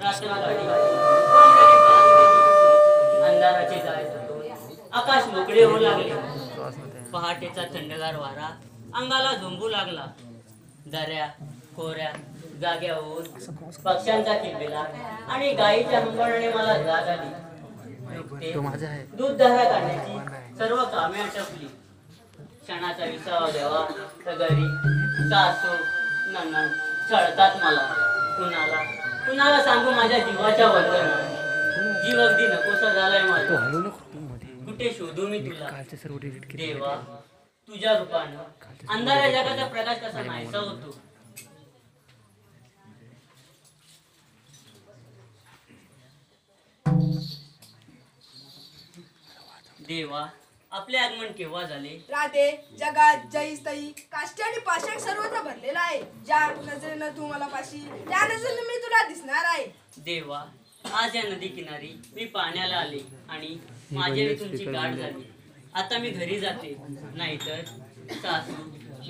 रात्र गाडी अंधाराची जाय आकाश मोकळे होऊ लागले. पहाटेचा थंडगार वारा अंगाला झोंबू लागला. दऱ्या खोऱ्या जाग्या होऊन पक्ष्यांचा किलबिला आणि गायीच्या हंबरणे मला जाग आली. दूध दह्या काढण्याची सर्व कामे आटपली. क्षणाचा विसावा द्यावा तर घरी सासू नणंद छळतात मला. कुणाला सांगू माझ्या जीवाच्या वंदना. जीव अगदी नकोसा झालाय माझा. कुठे शोधू मी तुला देवा. तुझ्या रूपानं अंधाऱ्या जगाचा प्रकाश कसा नाहीसा होतो. देवा आपले आगमन केव्हा झाले. राधे जगात जैस तई काष्टी आणि पाषाण सर्वत्र भरलेला आहे. ज्या नजरेनं तू मला पाशी त्या नजरेनं मी तुला दिसणार आहे. देवा आज या नदी किनारी मी पाण्याला आले आणि माझी तुमची गाठ झाली. आता मी घरी जाते. नाहीतर सासू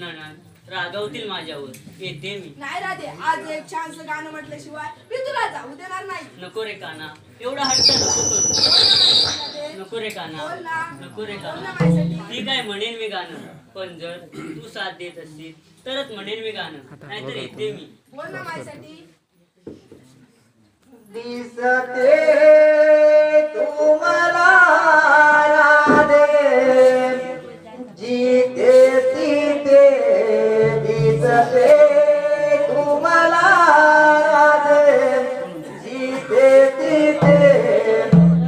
नणंद रागवतील माझ्यावर. येते मी. नाही राधे आज एक छानसं गाणं म्हटल्याशिवाय मी तुला जाऊ देणार नाही. नको रे काना एवढा हट्ट नको करू. नको रे काना नको रे काना. ठीक आहे म्हणेन मी गाणं. पण जर तू साथ देत असतील तरच म्हणेन मी गाणं. नाहीतर येते मी. बोल ना माझ्यासाठी. दिसते तुम्हाला राधे जिथे तिथे दिसते तुम्हाला राधे जिथे तिथे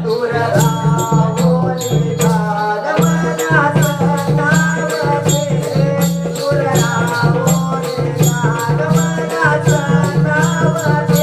दूर राहोली गागमना सतावते. दूर राहोली गागमना सतावते.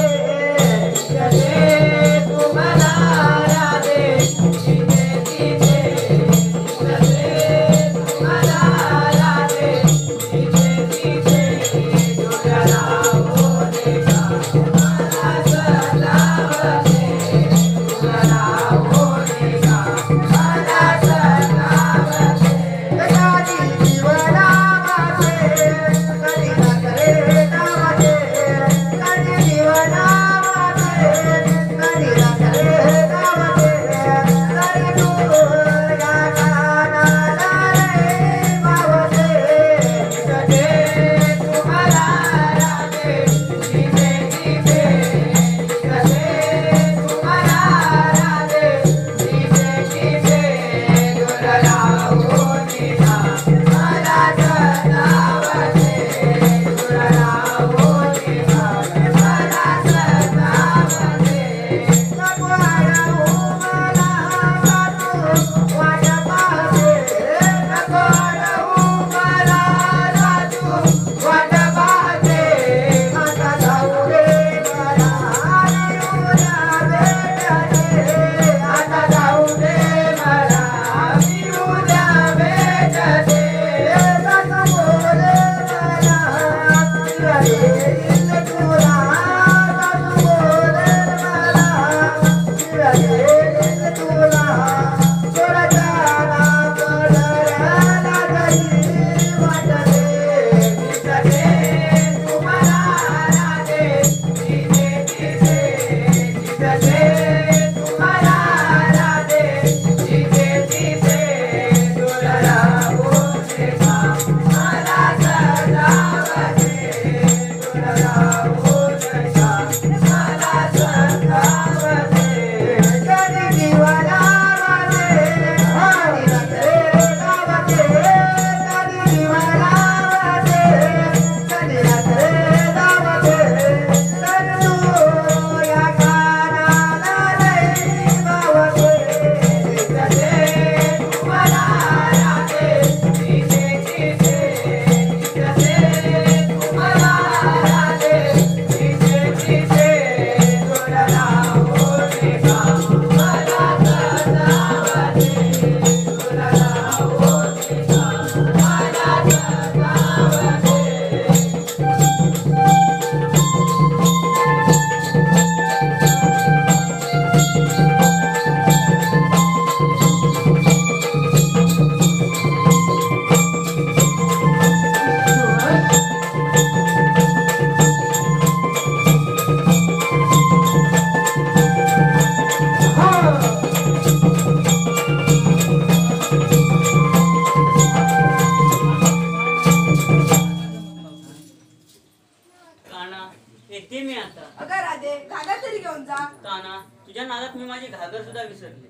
येते मी आता. अगं राधे घागर तरी घेऊन जा. ताना तुझ्या नादात मी माझी घागर सुद्धा विसरले.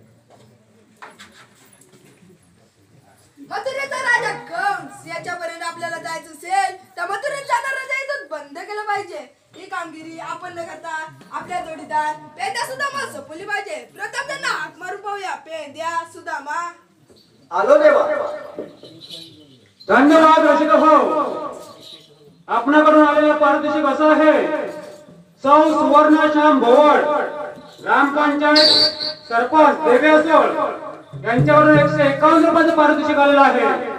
मथुरेचा राजा कंस याच्यापर्यंत आपल्याला जायचं असेल तर मथुरेत जाणार राजा इथून बंद केलं पाहिजे. ही कामगिरी आपण न करता आपल्या जोडीदार पेंद्या सुदामा सोपवली पाहिजे. प्रथम त्यांना हाक मारून पाहूया. पेंद्या सुदामा. आलो देवा. धन्यवाद रसिक हो. आपणाकडून आलेला पारितोषिक असं आहे. सौ सुवर्णश्याम भोवड ग्रामपंचायत सरपंच देवे असोळ यांच्यावरून 151 रुपयाचं पारितोषिक आलेलं आहे.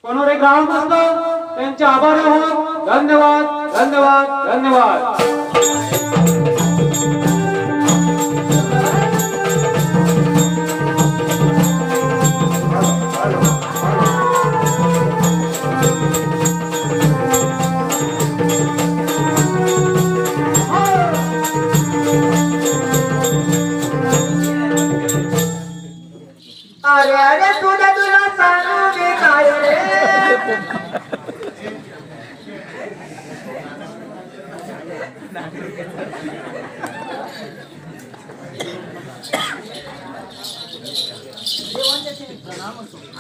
कोणवर एक ग्रामस्थ त्यांचे आभारी आहोत. धन्यवाद धन्यवाद धन्यवाद. अरे अरे तुला तुला सांगू मी काय रे.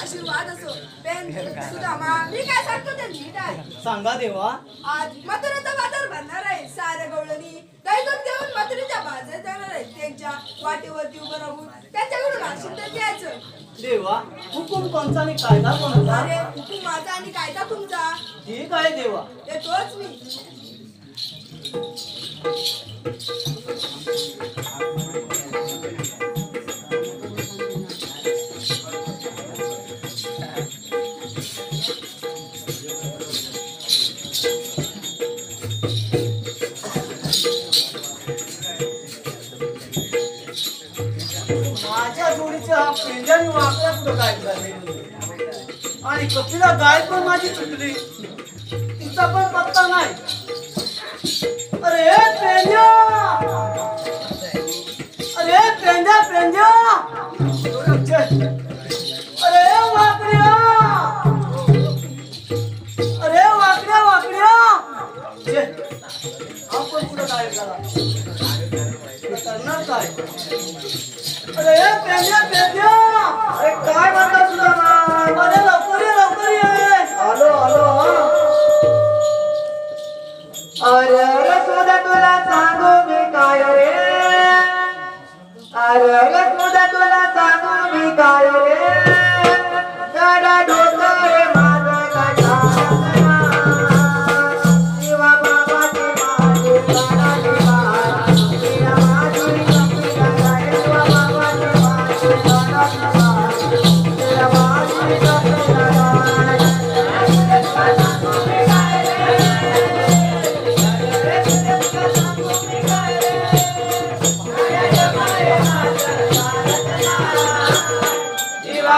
आशीर्वाद असो. पेन सुदामा मी काय सांगतो ते नीट आहे. सांगा देवा. आज मथुरेचा बाजार भरणार आहे. साऱ्या गवळणी काही दूध घेऊन मथुरेच्या बाजारात जाणार आहे. त्यांच्या वाटेवरती उभं राहून त्यांच्याकडून आशीर्वाद घ्यायचं. देवा हुकुम कोणचा आणि कायदा कोणता? अरे हुकूम माझा आणि कायदा तुमचा. ठीक आहे देवा. ते तोच मी. माझ्या जोडीचे हा पेंड्याने वाकड्या कुठं काय झाले आणि कपिला गाय पण माझी चुकली. तिचा पण पत्ता नाही. अरे पेंड्या. अरे पेंड्या पेंड्या. अरे वाकड्या. अरे वाकड्या वाकड्या. आपण कुठं काय झाला करणार काय? अरे पेंड्या पेंड्या. अरे काय म्हणता तुला ना. अरे लवकर ये लवकर ये. आलो आलो. अरे अरे तुला तुला सांगू मी काय रे. अरे अरे तुला तुला सांगू मी काय रे. गाडा डोकर रे माझं गाडा. शिवा बाबाची माझी गाडा देवा. शिवा माझी कपिला गाय. शिवा बाबाची माझी गाडा देवा. शिवा माझी कपिला गाय. जीवा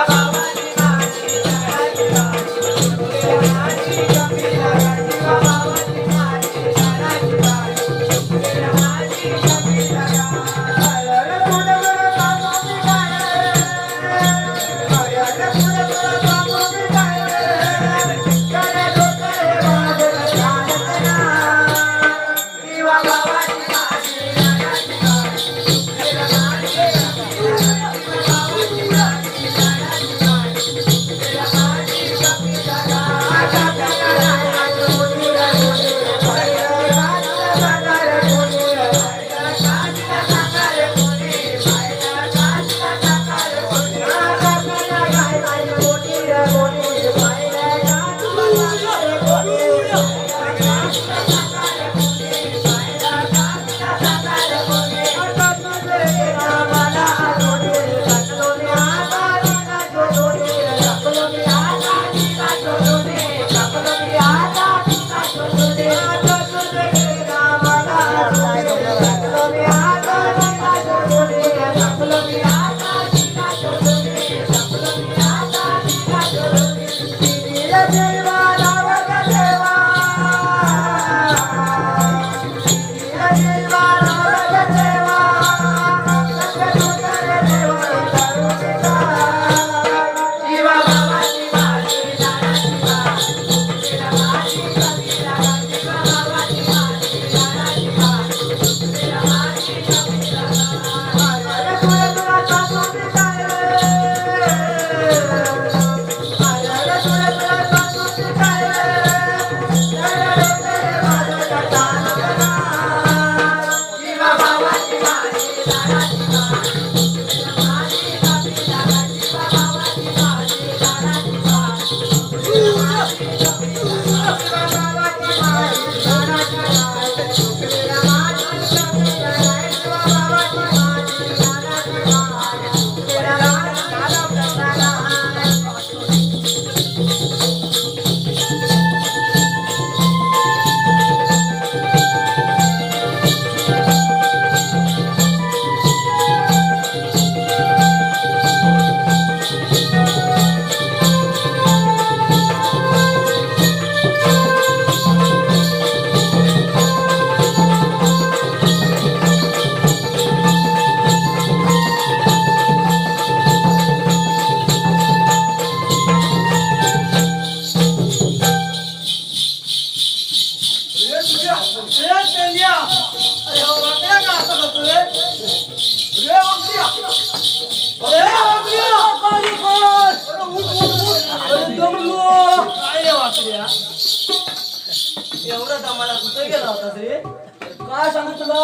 एवढा दमाला कुठे गेला होता रे? काय सांगू तुला?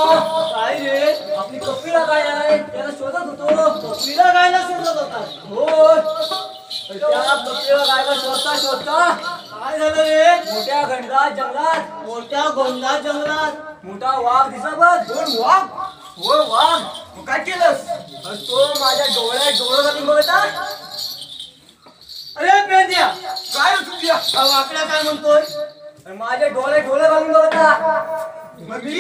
काय रे आपली कपिला काय आहे त्याला शोधत होतो. कपिला गायला शोधत होता? हो. त्या कपिला गायला शोधता काय झालं रे? मोठ्या घनदाट जंगलात मोठा वाघ दिसा बघ. 2 वाघ? हो वाघ. मग काय केलंस? तो माझ्या डोळ्यात डोळं घालून बघता. अरे पेंद्या काय तुझ्या वाकड्या काय म्हणतोय? माझ्या डोळे घालून बघता. मग मी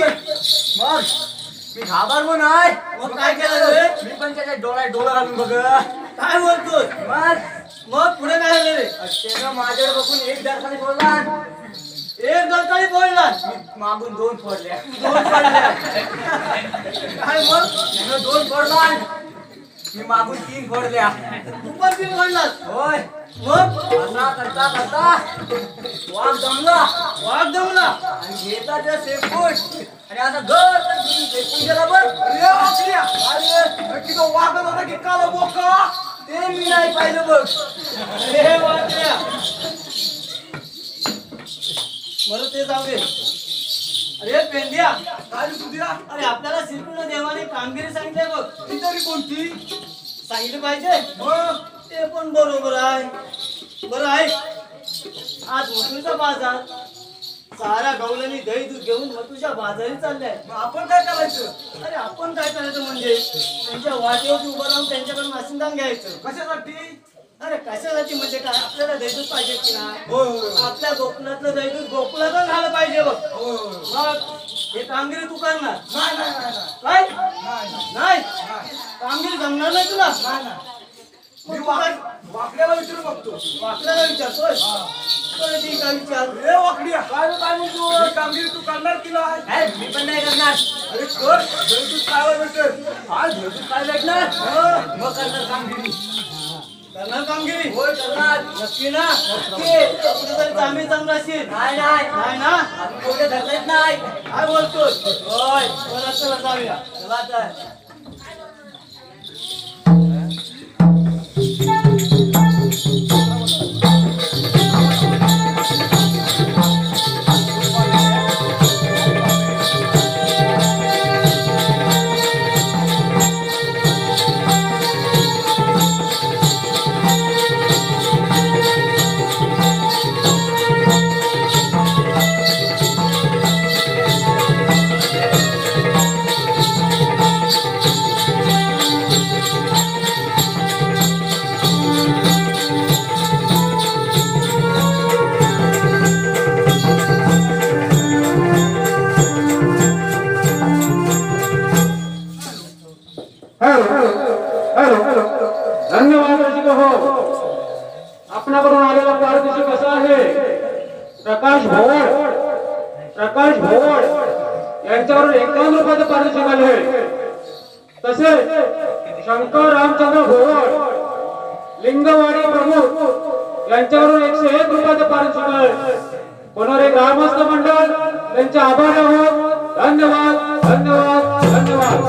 घाबरलो नाही. मग काय केलं रे? मी पण त्याच्या डोळं घालून बघ. काय बोलतोय? मग पुढे काय झालं रे? त्यानं माझ्याकडे बघून एक दरकाळी बोलला. मी मागून 2 फोडल्या. काय मग? त्यानं 2 फोडला. मी मागून 3 फोडल्या. तू पण 3 फोडलास? होय. मग असा करता वाघ जमला आणि घेतला त्या शेपूट आणि आता घर शेपूट गेला बघ. अरे तो वाघ होता की काला बोका ते मी नाही पाहिलं बघ. अरे वाघ्या मला ते जाऊ दे. अरे पेंद्या काय तुझ्या? अरे आपल्याला श्रीकृष्ण देवाने कामगिरी सांगितली बघ. ती तरी कोणती सांगितली पाहिजे? ते पण बरोबर आहे. बरं आहे आज मथुरीचा बाजार सारा गवळणी दही दूध घेऊन मथुरीच्या बाजारी चाललाय. आपण काय करायचं? अरे आपण काय करायचं म्हणजे त्यांच्या वाटेवरती उभं राहून त्यांच्याकडून मासिंदान घ्यायचं. कशासाठी? अरे कशासाठी म्हणजे काय आपल्याला दही दूध पाहिजे की नाही? आपल्या गोकुळातलं दही दूध गोकुळातच झालं पाहिजे बघ. मग हे कामगिरी तू करणार? काय नाही कामगिरी जमणार नाही तुला? मी वाकड्याला विचारू बघतो. वाकड्याला विचारतोय? ठीक आहे विचार. रे वाकड्या काय म्हणतो? कामगिरी तू करणार की नाही? मी पण नाही करणार. अरे कर तू काय भेटेल? काय भेटणार? मग करणार कामगिरी. होय करणार. नक्की ना? नक्की. चांगली चांगलाशील? नाही ना आपण कोणते धरलेच नाही. काय बोलतोय? होय चला जाऊया. चला तर धन्यवाद रसिक हो. आपणाकडून आलेला पारदर्शी कसा आहे? प्रकाश भोवड यांच्यावरून 51 रुपयाचं पारितोषिक आले. तसेच शंकर रामचंद्र भोवड लिंगवाडी प्रमुख यांच्यावरून 101 रुपयाचं पारितोषिक आहे. कोणारे ग्रामस्थ मंडळ त्यांचे आभार आहोत. धन्यवाद धन्यवाद धन्यवाद.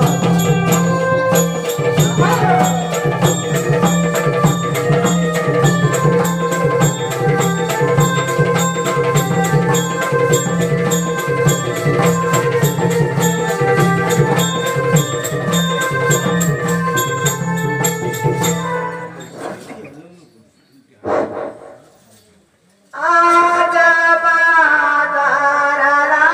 आज बाजाराला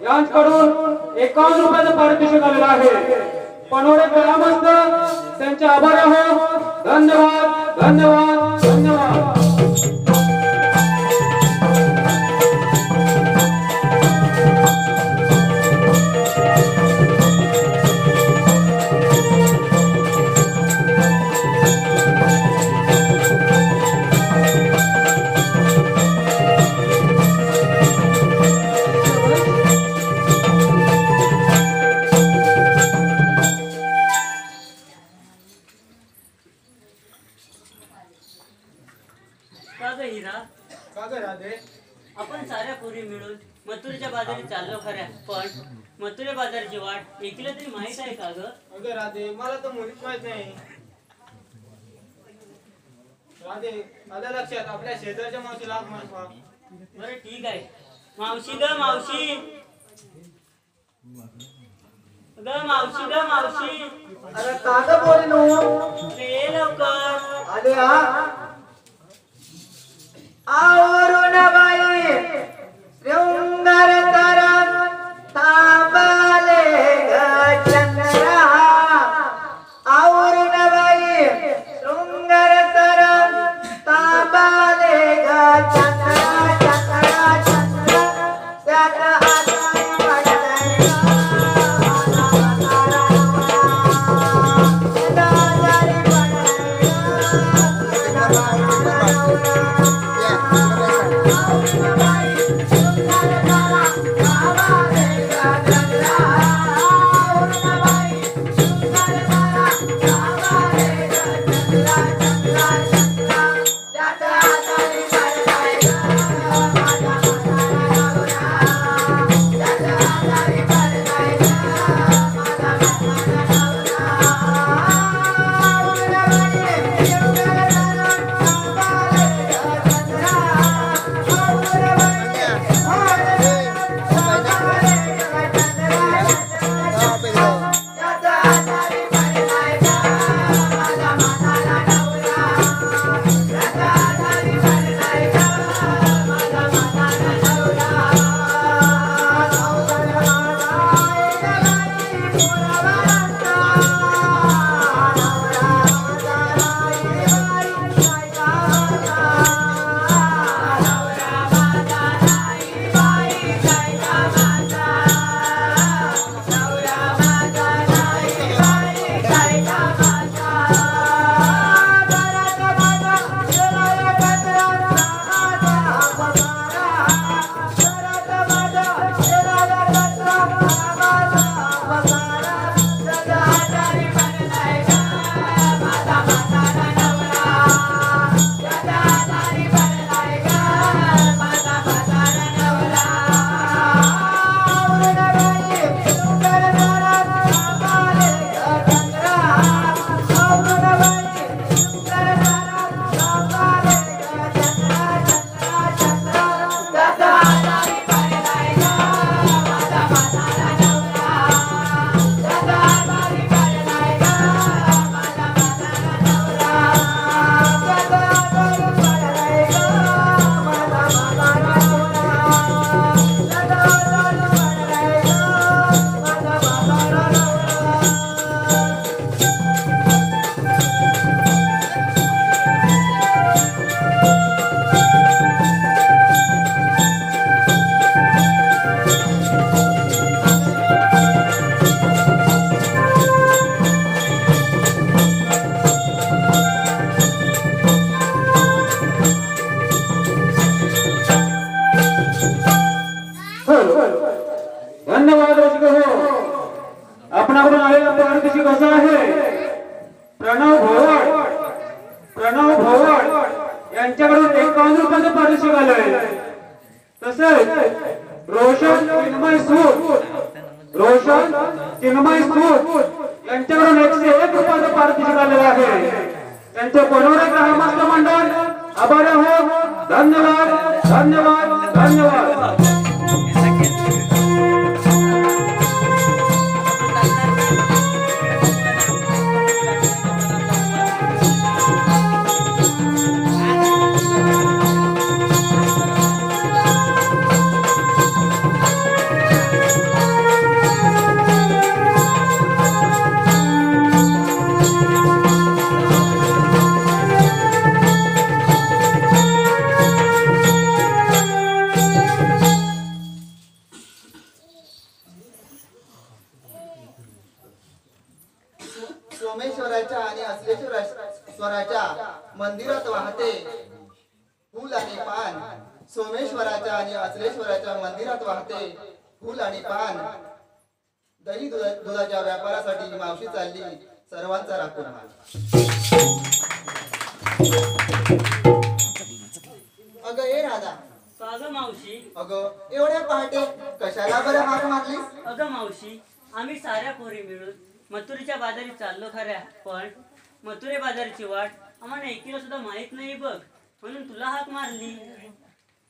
यांच्याकडून 51 रुपयाचं पारितोषिक आलेलं आहे. पनोरे ग्रामस्थ त्यांचे आभार आहोत. धन्यवाद धन्यवाद धन्यवाद. का ग हिरा, का ग राधे? आपण साऱ्या पोरी मिळून मथुरेच्या बाजारी चाललो खऱ्या, पण मथुरे बाजारची वाट ऐकलं तरी माहित आहे का ग? अगं राधे, मला तर मुळीच माहित नाही. राधे, आलं लक्षात, आपल्या शेजारच्या मावशीला हाक मार. बरं ठीक आहे. मावशी ग मावशी, ग मावशी ग मावशी, अरे का ग बोललो? ये लवकर. आले हा. आवरून बाई शृंगार तरंग थांबले ग चंद्रा. आवरून बाई शृंगार तरंग थांबले ग चंद्रा. चंद्रा चंद्रा त्यात आजारी पडलाय धन्यवाद रसिक हो. आपणाकडून आलेला पारितोषिक असं आहे. प्रणव भोवड यांच्याकडून 51 रुपयाचं पारितोषिक आलंय. तसेच रोशन चिन्मय सूत यांच्याकडून 101 रुपयाचं पारितोषिक आलेलं आहे. त्यांचे पनोरे ग्रामस्थ मंडळ आभार आहोत. धन्यवाद धन्यवाद धन्यवाद. सोमेश्वराच्या आणि असलेश्वराच्या मंदिरात वाहते फूल आणि पान. सोमेश्वराच्या आणि असलेश्वराच्या मंदिरात वाहते फूल आणि पान. दही दुधाच्या व्यापारासाठी मावशी चालली सर्वांचा राखून मान. अगं ए राधा, अगं मावशी, अगं एवढ्या पहाटे कशाला बरं हाक मारलीस? अगं मावशी, आम्ही साऱ्या पोरी मिळून मथुरेच्या बाजारी चाललो खऱ्या, पण मथुरे बाजारीची वाट आम्हाला एकीला सुद्धा माहित नाही बघ, म्हणून तुला हाक मारली.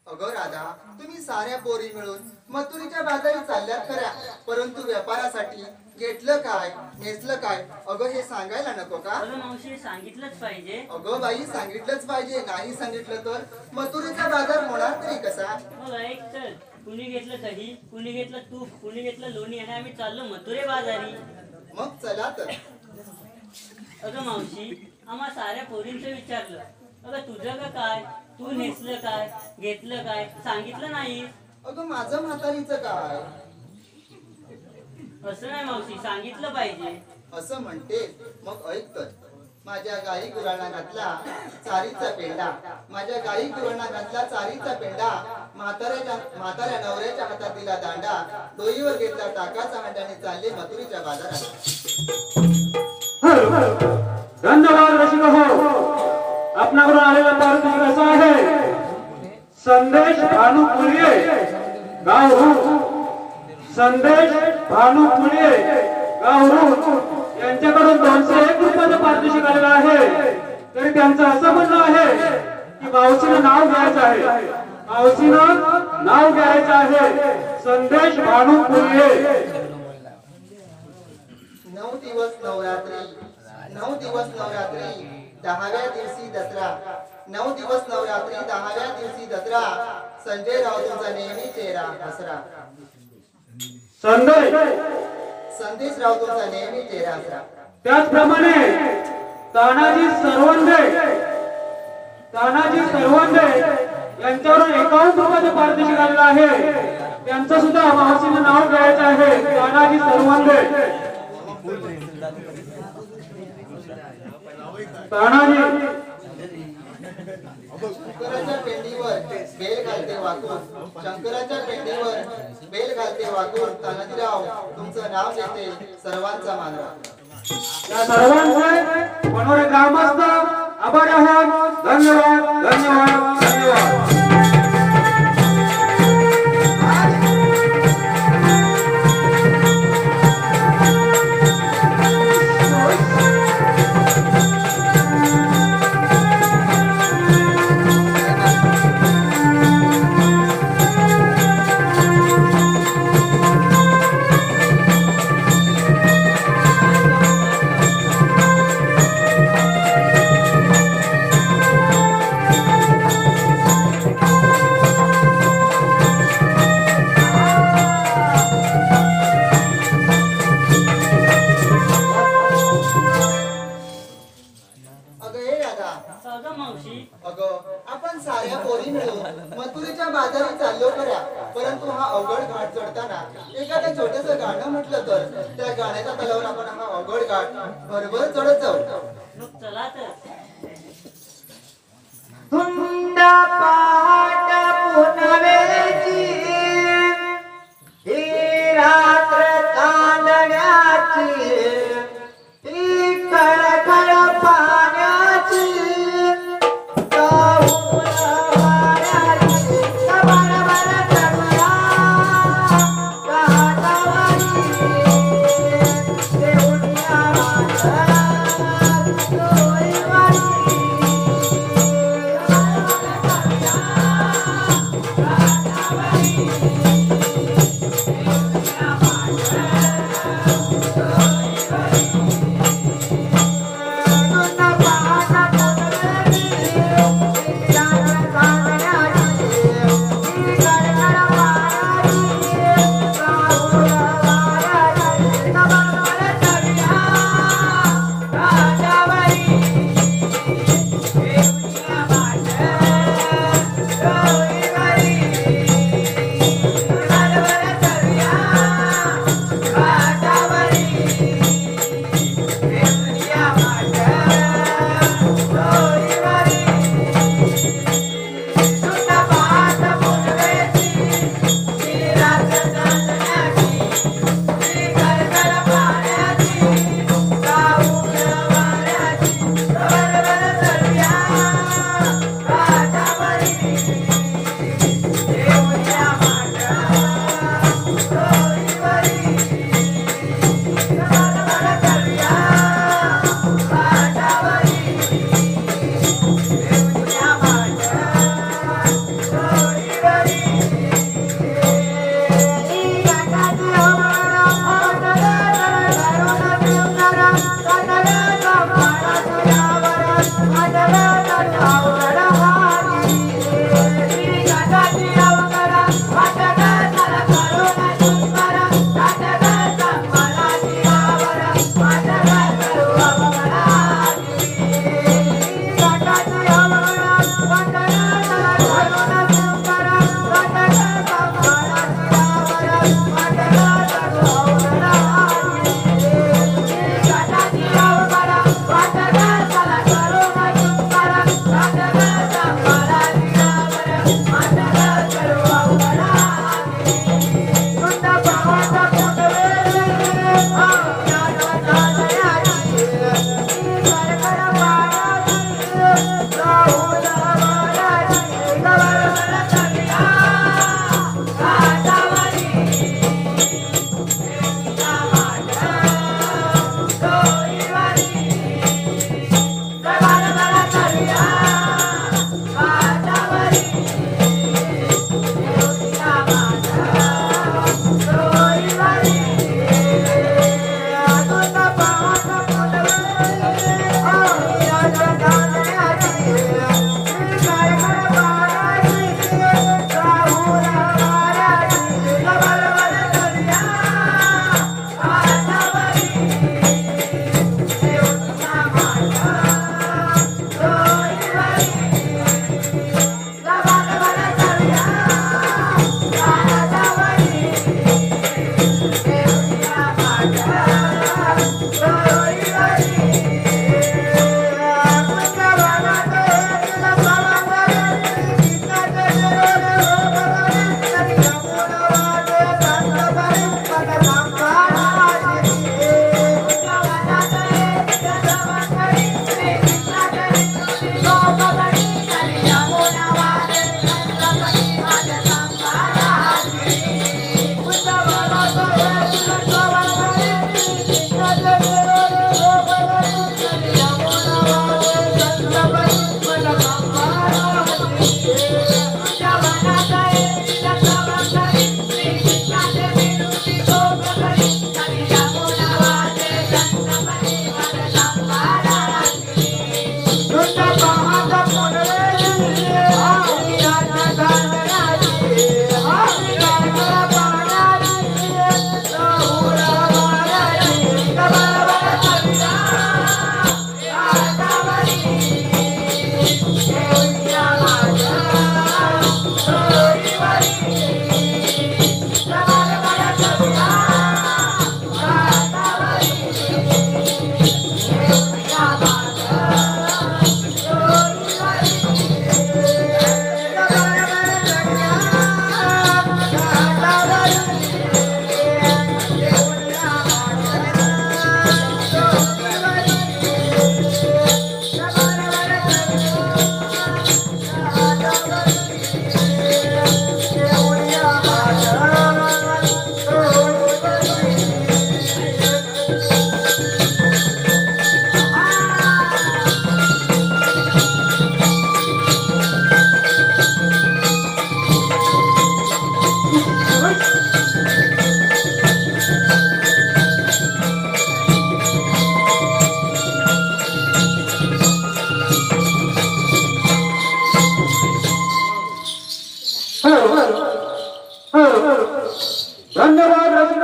अगं राधा, तुम्ही साऱ्या पोरी मिळून मथुरीच्या बाजारी चालल्यात खऱ्या, परंतु व्यापारासाठी घेतलं काय नेसलं काय अगं हे सांगायला नको का? अगं मावशी, सांगितलंच पाहिजे. अगं बाई, सांगितलंच पाहिजे. नाही सांगितलं तर मथुरीचा बाजार होणार तरी कसा? मग ऐक तर, कुणी घेतलं दही, कुणी घेतलं तूप, कुणी घेतलं लोणी आणि आम्ही चाललो मथुरे बाजारी. मग चला तर. अगं मावशी, आम्हा साऱ्या पोरींचं विचारलं, अगं तुझं का काय, तू नेसलं काय, घेतलं काय, सांगितलं नाही. अगं माझं म्हातारीचं काय? असं नाही मावशी, सांगितलं पाहिजे. असं म्हणते मग ऐक तर. माझ्या गाई गुरांना घातला चारीचा पेंडा. माझ्या गाई गुरांना घातला चारीचा पेंडा. म्हाताऱ्या नवऱ्याच्या हातात दिला दांडा. डोईवर घेतला टाकाचा हांड्याने चालले मथुरीच्या बाजारात. धन्यवाद रसिक हो. आपणाकडून आलेला पारितोषिक असा आहे. संदेश भानू पुलिये गाव रूर. संदेश भानू पुलिये गाव रूर यांच्याकडून 201 रुपयाचं पारितोषिक आलेलं आहे. तरी त्यांचं असं म्हणणं आहे की मावशीनं नाव घ्यायचं आहे. मावशीनं नाव घ्यायचं आहे. संदेश भानू पुलिये. 9 दिवस नवरात्री. 9 दिवस नवरात्री 10व्या दिवशी दसरा. 9 दिवस नवरात्री 10व्या दिवशी दसरा. संजय राऊतांचा नेहमी चेहरा हसरा. संदेश राऊतांचा नेहमी चेहरा हसरा. त्याचप्रमाणे तानाजी सरवंदे यांच्यावरून 51 रुपयाचं पारितोषिक आलेलं आहे. त्यांचं सुद्धा मावशीनं नाव घ्यायचं आहे. तानाजी सरवंदे. तानाजी. शंकराच्या पेंडीवर बेल घालते वाकून. शंकराच्या पेंडीवर बेल घालते वाकून. तानाजीराव तुमचं नाव घेते सर्वांचा मान राखून. या सर्वांचे मनोरे ग्रामस्थ आभारी आहोत. धन्यवाद धन्यवाद धन्यवाद. आपण साऱ्या पोरी मिळून मथुरेच्या बाजारी चाललो खऱ्या, परंतु हा अवघड घाट चढताना एखादं छोटंसं गाणं म्हटलं तर त्या गाण्याच्या तलावर आपण हा अवघड घाट भरभर चढत जाऊ. मग चला तर. धुंद पाट पुनवेची ही रात्र चांदण्याची ही खळखळ पाण्याची Bye.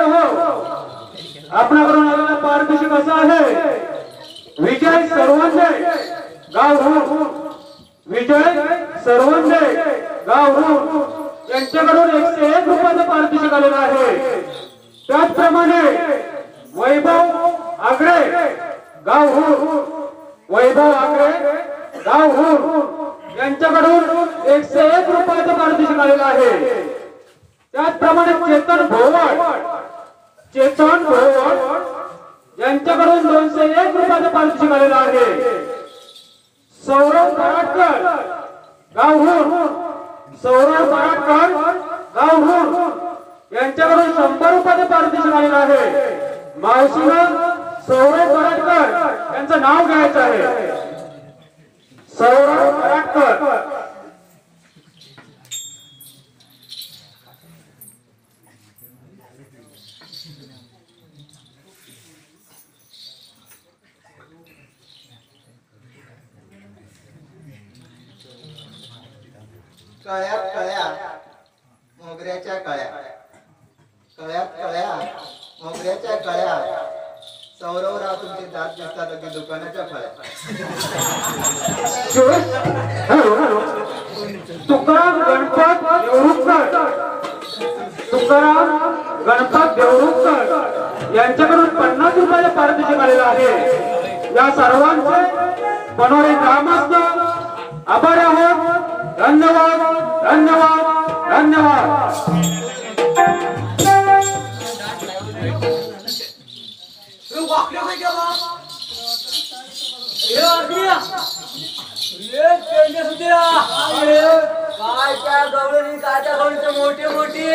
हो आपणाकडून आलेला पारितोषिक असा आहे विजय सर्वंदे गाव विजय सर्वंदे गाव यांच्याकडून 101 रुपयाचं पारितोषिक आलेलं आहे. त्याचप्रमाणे वैभव आगरे गाव वैभव आगरे गाव यांच्याकडून 101 रुपयाचं पारितोषिक आलेलं आहे. त्याचप्रमाणे चेतन भोवड यांच्याकडून 201 रुपयाचं पारितोषिक आलेलं आहे. सौरभ कराडकर गाव यांच्याकडून 100 रुपयाचं पारितोषिक आलेलं आहे. मावशीनं सौरभ कराडकर यांचं नाव घ्यायचं आहे. सौरभ कराडकर कळ्यात कळ्या मोगऱ्याच्या कळ्या कळ्यात कळ्या मोगऱ्याच्या कळ्या सौरवराव तुमचे दात दिसतात अगदी दुकानाच्या फळ्या. तुकाराम गणपत देवरुखकर यांच्याकडून 50 रुपयाचं पारितोषिक आलेलं आहे. या सर्वांचे बनवणे ग्रामस्थ आभारी आहोत. धन्यवाद धन्यवाद धन्यवाद. काय त्या गवळणी काय त्या गवळीचं मोठे मोठे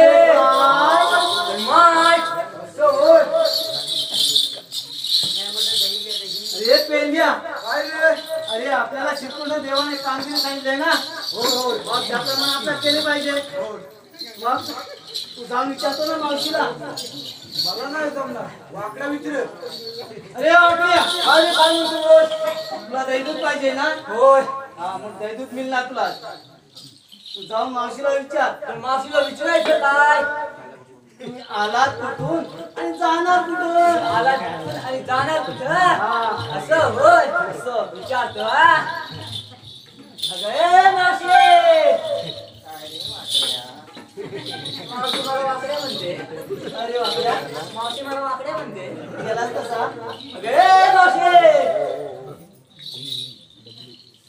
अरे पेंड्या अरे आपल्याला शिकवून देवाने कामगिरी सांगितलंय ना. हो मग त्याप्रमाणे आपल्याला केले पाहिजे. मग तू जाऊन विचारतो ना मावशीला. मला नाही जमणार वाकड्या विचार. अरे वाकड्या अरे काय म्हणतो तुला दैदूत पाहिजे ना. होय हा मग दैदूत मिळणार तुला. तू जाऊन मावशीला विचार. पण मावशीला विचारायचं काय तुम्ही आलात कुठून आणि जाणार कुठून. आलात कुठून आणि जाणार कुठं असं होय असं विचारतो. अगं मावशी मावशी मला वाकड्या म्हणते. अरे वाकड्या मावशी मला वाकड्या म्हणते. गेलास कसा अगे मावशी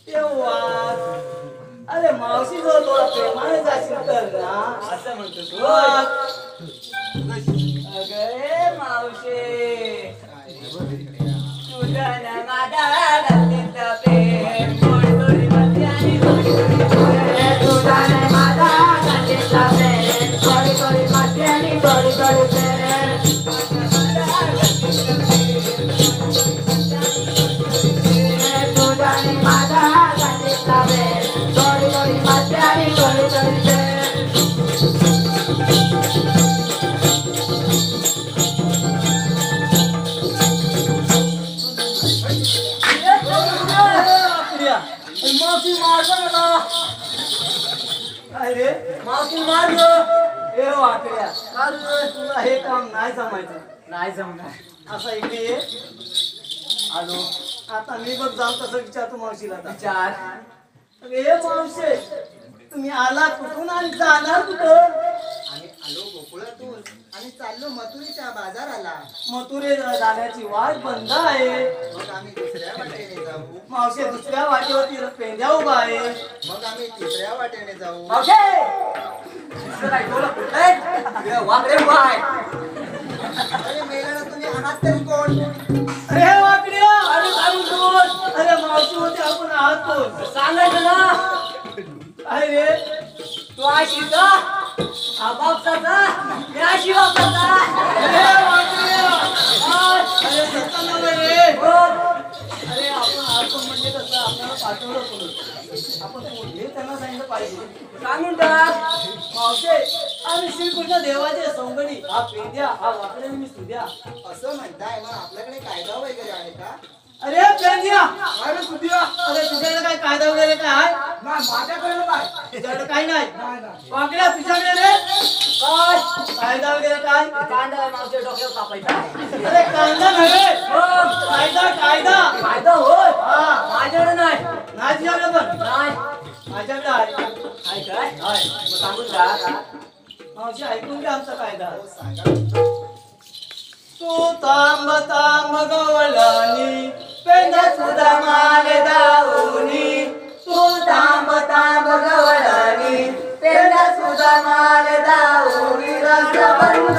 तेव्हा अरे मावशी जो थोडा प्रेमाने जाशील तर ना असं म्हणतो तू. अगे मावशी तुझ्या माझा गल्लीतलं प्रेम थोडी थोडी मस्ती आणि थोडी थोडी तुझ्या माझा गल्लीतला प्रेम थोडी थोडी मस्ती आणि थोडी थोडी प्रेम तुझ्या माझा गल्लीतला प्रेम थोडी थोडी मस्ती आणि थोडी थोडी प्रेम. मावशी मारलं मला. अरे मावशी मारलं. ए वाकड्या अरे तुला हे काम नाही जमायचं. नाही जमणार असं इकडे ये. आलो आता मी बघ जाऊ कसं विचारतो मावशीला. विचार. अरे मावशे तुम्ही आला कुठून आणि जाणार कुठं. आम्ही आलो गोकुळातून आणि चाललो मथुरेच्या बाजाराला. मथुरे जाण्याची वाट बंद आहे. मग आम्ही दुसऱ्या वाटेने जाऊ. मावशे दुसऱ्या वाटेवरती पेंड्या उभा आहे. मग आम्ही तिसऱ्या वाटेने जाऊ. वाकडे उभा आहे. अरे मेल्याला तुम्ही आहात तरी कोण. अरे वाकड्या अरे काय म्हणतो. अरे मावशी होते आपण आहात कोण सांगायचं ना. अरे तू अशी का हा बापसाचा मी अशी बापसाचा. अरे वाकड्या अरे सत्ता नव्हे रे. अरे आपण आहात म्हणजे कसं आपल्याला पाठवलं करून आपण हे त्यांना सांगितलं पाहिजे. सांगून टाक मावशे आणि श्रीकृष्ण देवाचे सौंगडी हा पेंड्या हा वाकड्या मी सुद्या. असं म्हणताय मग आपल्याकडे कायदा वगैरे आहे का. अरे प्रेमिया, अरे सुधिया अरे तुझ्याकडे काय कायदा वगैरे काय आहे? नाही माझ्याकडे नाही तुझ्याकडे काही नाही. नाही नाही वाकड्या तुझ्याकडे रे काय कायदा वगैरे काय? कांदा मागच्या डोक्यावर कापायचा. अरे कांदा नाही रे. कायदा कायदा कायदा होय. हा माझ्याकडे नाही. नाही तुझ्याकडे पण नाही. माझ्याकडे आहे. आहे काय? आहे. मग सांगून जा. मावशी ऐकून घ्या आमचा कायदा. तू तांब तांब गवळणी पेंदा सुद्धा माले दाऊनी. तू तांब तांब गवळणी पेंदा सुद्धा माले दाऊनी. रसबंध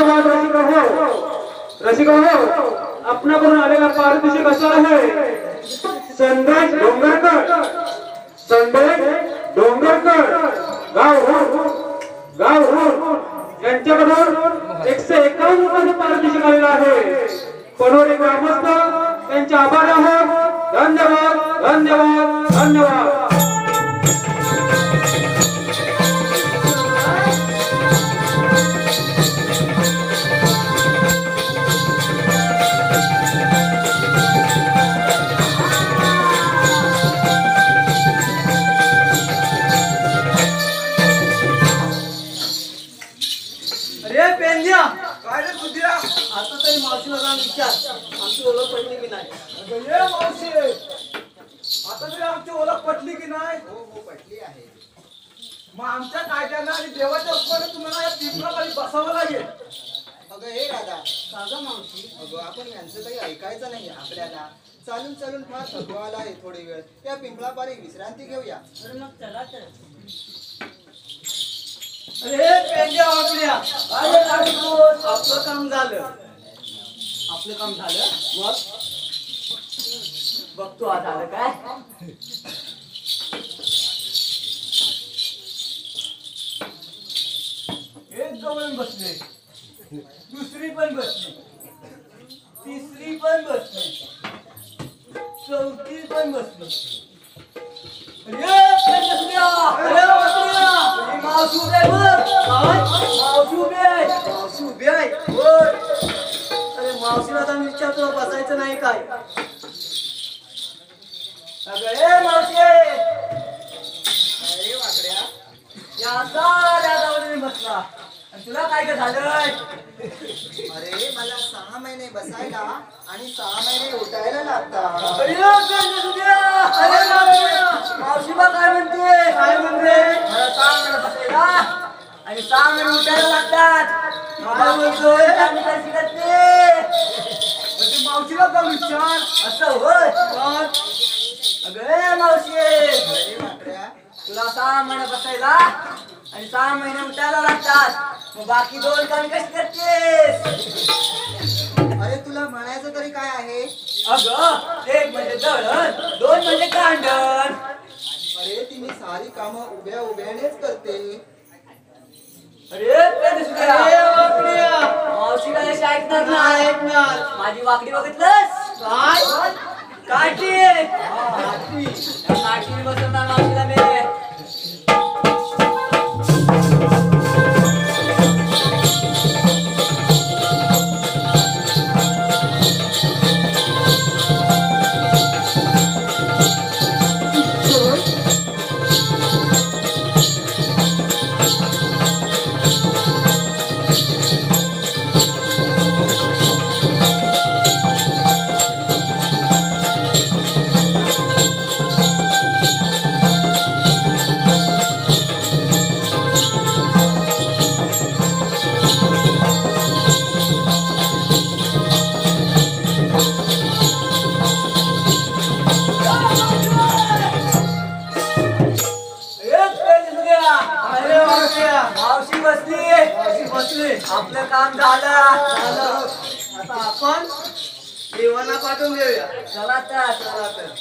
धन्यवाद रसिक हो आपणाकडून आलेला पारितोषिक कसा आहे? संदेश डोंगरकर गाव यांच्याकडून 151 रुपयाचे पारितोषिक आलेलं आहे. पनोरे ग्रामस्थ त्यांचे आभार आहोत. धन्यवाद धन्यवाद धन्यवाद. अरे पेंद्या काय रे सुधिया? आता तरी मावशीला जाऊन विचार आमची ओळख पडली की नाही. अगं ये मावशी, आता तरी आमची ओळख पटली की नाही? हो पटली आहे. मग आमच्या कायद्यानं आणि देवाच्या उपकारानं तुम्हाला या पिंपळाखाली बसावं लागेल. अगं हे दादा, सांगा मावशी. अगं आपण यांचं काही ऐकायचं नाही. आपल्याला चालून चालून फार थकवा आला आहे. थोडी वेळ या पिंपळापारी विश्रांती घेऊया. अरे मग चला तर. अरे पेंड्या वाटल्या, अरे राजपूत, आपलं काम झालं. आपलं काम झालं मग बघतो आता आलं काय. एक जवळ बसले, दुसरी पण बसली, तिसरी पण बसली, चौथी पण बसली. अरे पेंड्या, अरे वाटल्या, ही मावशी उभी आहे बघ. काय? मावशी उभी आहे. मावशी उभी आहे. होय. अरे मावशीला जाऊन विचारतो बसायचं नाही काय. अगं ए मावशी, अरे वाकड्या, या साऱ्या जवळ बसला आणि तुला काय काय झालंय? अरे मला 6 महिने बसायला आणि 6 महिने उठायला लागतात. अरे पेंड्या सुद्या, अरे मावशी, मावशी बा काय म्हणते? काय म्हणते? मला 6 महिने बसायला आणि 6 महिने उठायला लागतात. काय बोलतोय? आम्ही काय शिकत नाही. म्हणजे मावशीला जाऊन विचार. असं होय. मग अगं ए मावशी, अरे वाकड्या, तुला 6 महिने बसायला आणि 6 महिने उठायला लागतात. मग बाकी 2 काम कशी करतेस? अरे तुला म्हणायचं तरी काय आहे? अगं 1 म्हणजे दळण, 2 म्हणजे कांडण. अरे ती मी सारी कामं उभ्या उभ्यानेच करते. अरे पेंड्या सुद्या. अरे वाकड्या, मावशी काय अशी ऐकणार नाही नाही. ऐकणार. माझी वाकडी बघितलंस? काय? काठी. काठी. काठी बसवणार मावशीला मी. अरे वाकड्या, मावशी बसली. मावशी बसली. आपलं काम झालं. आता आपण देवाला पाठवून देऊया. चला तर. चला तर.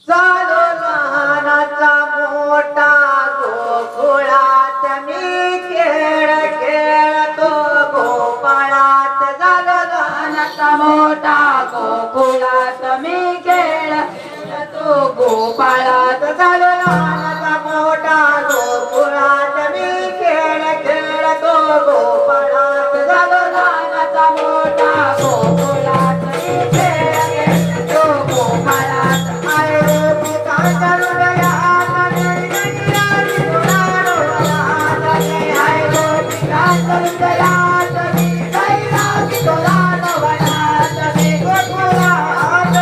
चालो लहानाचा मोठा गोकुळात मी खेळ खेळतो गोपाळात. झालो लहानाचा मोठा गोकुळात मी खेळ खेळ तो गोपाळात झालो लहानाचा मोठा गोकुळात मी खेळ खेळतो गोपाळात झालो लहानाचा मोठा गोकुळात मी खेळ खेळतो गोपाळात आय गोपिकांच्या हृदयात निर्गुणारी गुणारो हाय गोपिकांच्या हृदयात कैलासी तुला वनात मी गोकुळात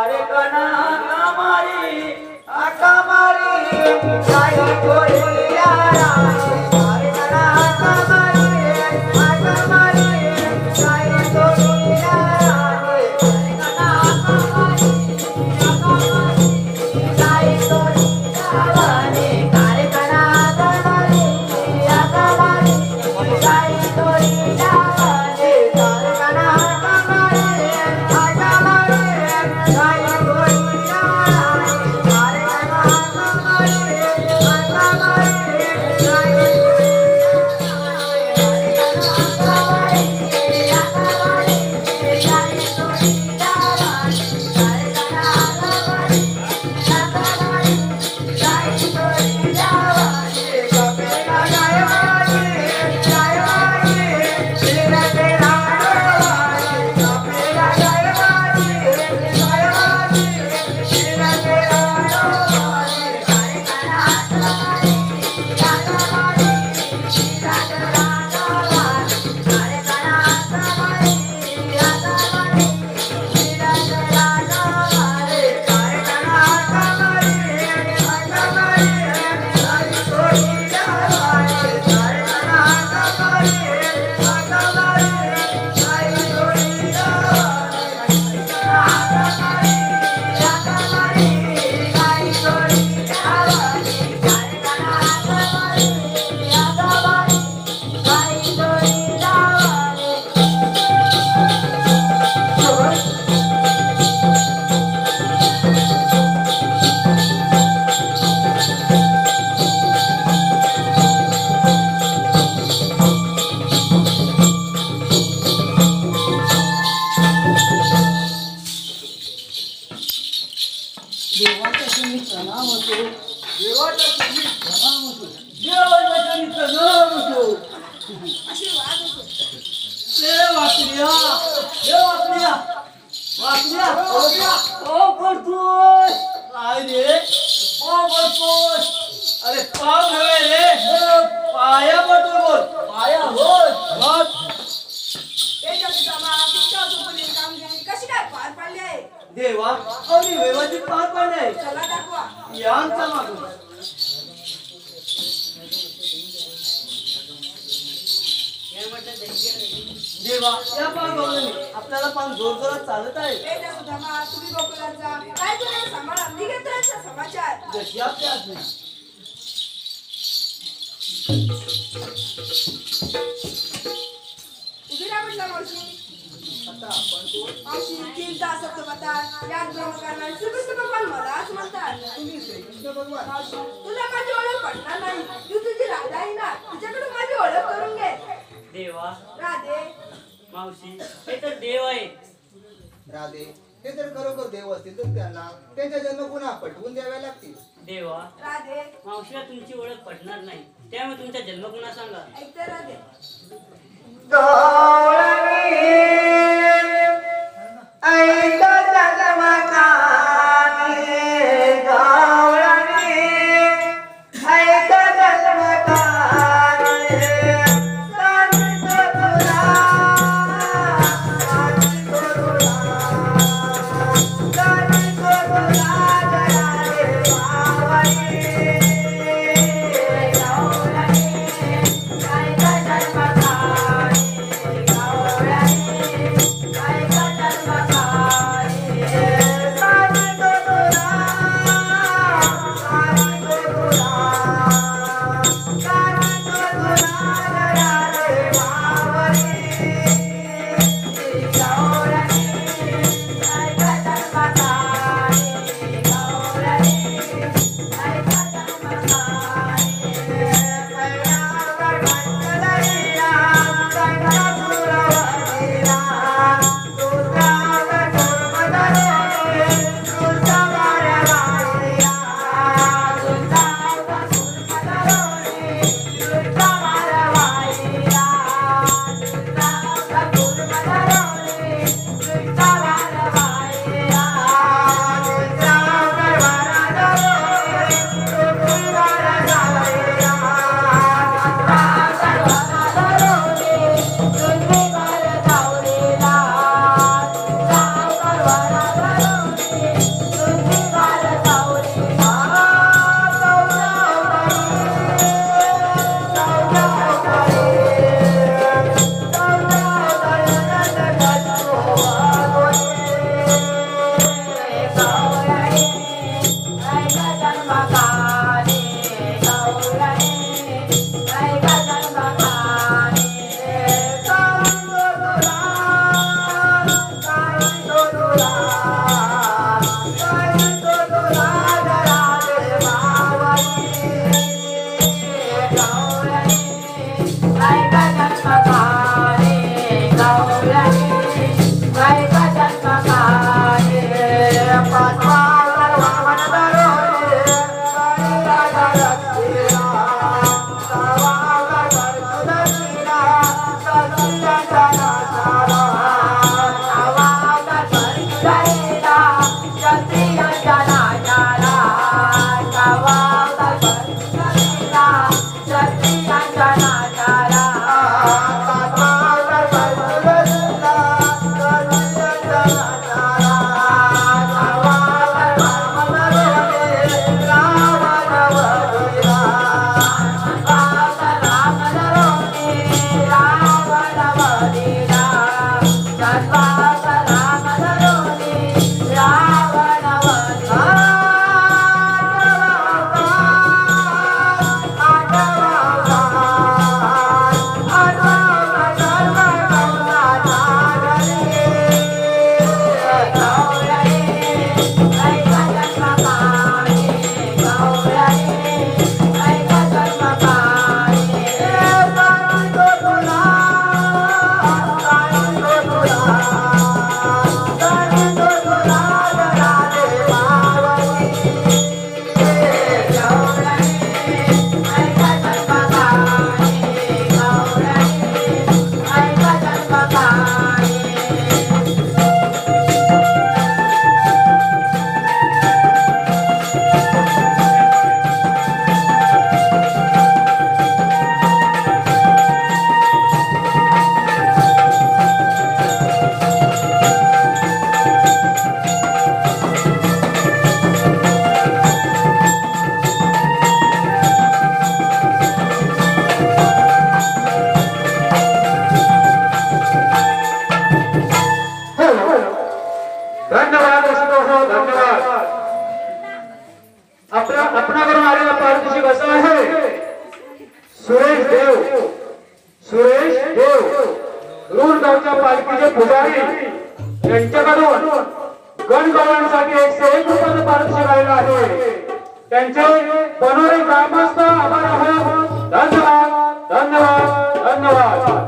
कार्यकना कामारी आकामारी काय कोरिया कार्यकना कामारी आकामारी काय कोरिया कार्यकना कामारी आकामारी काय कोरिया कार्यकना कामारी आकामारी काय कोरिया कार्यकना अरे पाव नव्हे रे पाया पडतो बोल पाया बोल कशी काय पार पाडली आहे देवा अवनी व्यवस्थित पार पडले चला दाखवा यांचा मागून देवा या पान गवळणी आपल्याला पान जोर जोरात चालत आहे तुम्ही गोकुळाचा काय तुम्ही सांभाळा मी घेतोय समाचार जशी आपली आज्ञा उभी राहा म्हटलं मावशी मावशी 3 तासाचं बता यात ब्रह्म करणार श्रीकृष्ण भगवान मलाच म्हणतात मावशी तुला माझी ओळख पडणार नाही तू तुझी राधा आहे ना तुझ्याकडून माझी ओळख करून घे देवा राधे मावशी हे तर देव आहे राधे हे जर खरोखर देव असतील तर त्यांना त्यांच्या जन्म पुन्हा पटवून द्याव्या लागतील देवा राधे मावशीला तुमची ओळख पडणार नाही त्यामुळे तुमचा जन्म पुन्हा सांगा ऐकते राधे Bye. आपणाकडून आलेला पारितोषिक असं आहे. सुरेश देव, सुरेश देव रूर गावच्या पालखीचे पुजारी यांच्याकडून गणगवळणसाठी 101 रुपयाचं पारितोषिक आलेलं आहे. त्यांचे बनोरे ग्रामस्थ आभार आहोत. धन्यवाद धन्यवाद धन्यवाद.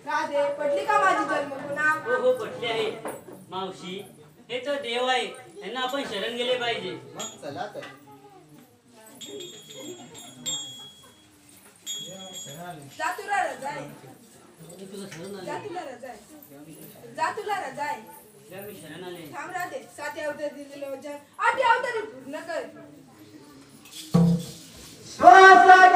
राधे पडली का माझी जन्मकुना? हो हो पटले आहे मावशी. हे तर देव आहे, यांना आपण शरण गेले पाहिजे. मग चला तर. जा तुला रजाय, तुला शरण जा आले. तुला रजाय, जा तुला रजाय. तुला मी शरण आले. थांब राधे, 7 अवतार दिलेले वचन 8 अवतारी पूर्ण कर. श्वासाच्या